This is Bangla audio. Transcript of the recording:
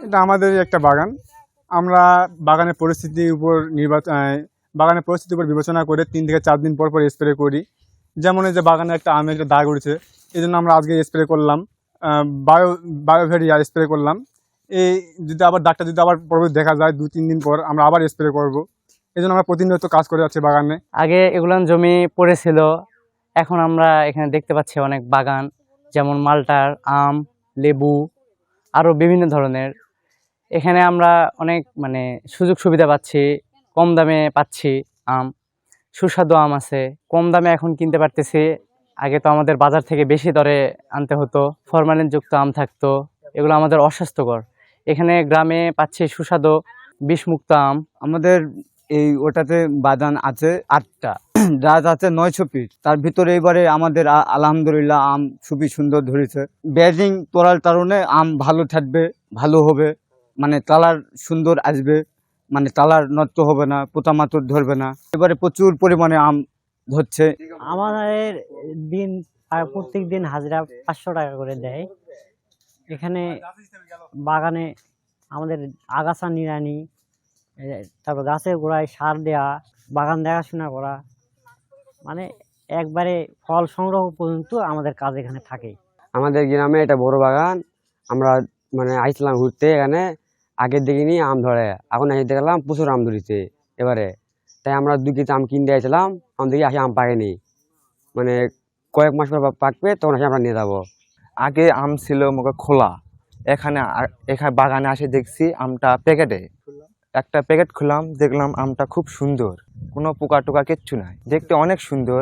এটা আমাদের একটা বাগান। আমরা বাগানের পরিস্থিতির উপর বিবেচনা করে 3 থেকে 4 দিন পর পর স্প্রে করি। যেমন এই যে বাগানে একটা আমের একটা দাগ উঠেছে, এই জন্য আমরা আজকে স্প্রে করলাম, বায়ো বায়োভেরিয়া স্প্রে করলাম। এই যদি আবার দাগটা যদি আবার পরবর্তী দেখা যায় 2-3 দিন পর আমরা আবার স্প্রে করব। এই জন্য আমরা প্রতিনিয়ত কাজ করে যাচ্ছি বাগানে। আগে এগুলান জমি পড়েছিল, এখন আমরা এখানে দেখতে পাচ্ছি অনেক বাগান, যেমন মালটার, আম, লেবু, আরো বিভিন্ন ধরনের। এখানে আমরা অনেক সুযোগ সুবিধা পাচ্ছি, কম দামে পাচ্ছি আম, সুস্বাদু আম আছে, কম দামে এখন কিনতে পারতেছি। আগে তো আমাদের বাজার থেকে বেশি দরে আনতে হতো, ফরমালিন যুক্ত আম থাকতো, এগুলো আমাদের অস্বাস্থ্যকর। এখানে গ্রামে পাচ্ছি সুস্বাদু বিষমুক্ত আম। আমাদের এই ওটাতে বাগান আছে 8টা, গাছ আছে 900 পিস। তার ভিতরে এবারে আমাদের আলহামদুলিল্লাহ আম খুবই সুন্দর ধরেছে। ব্যাজিং তোলার কারণে আম ভালো থাকবে, ভালো হবে, কালার সুন্দর আসবে, কালার নষ্ট হবে না, পোকামাকড় ধরবে না। এবারে প্রচুর পরিমাণে আম ধরছে। আমাদের দিন প্রত্যেক দিন হাজিরা 500 টাকা করে দেয়। এখানে বাগানে আমাদের আগাছা নিড়ানি, তারপর গাছের গোড়ায় সার দেওয়া, বাগান দেখাশোনা করা, একবারে ফল সংগ্রহ পর্যন্ত আমাদের কাজ এখানে থাকে। আমাদের গ্রামে এটা বড় বাগান। আমরা আইছিলাম ঘুরতে এখানে, আগের দেখিনি আম ধরে, এখন এসে দেখলাম প্রচুর আম ধরেছে এবারে। তাই আমরা 2 কেজি আম কিনতে আসলাম, আম দেখি আসে আম পাকেনি, কয়েক মাস পর পাকবে, তখন আসে আমরা নিয়ে যাবো। আগে আম ছিল খোলা, এখানে এখানে বাগানে আসে দেখছি আমটা প্যাকেটে। একটা প্যাকেট খুললাম, দেখলাম আমটা খুব সুন্দর, কোনো পোকা টোকা কিচ্ছু নাই, দেখতে অনেক সুন্দর।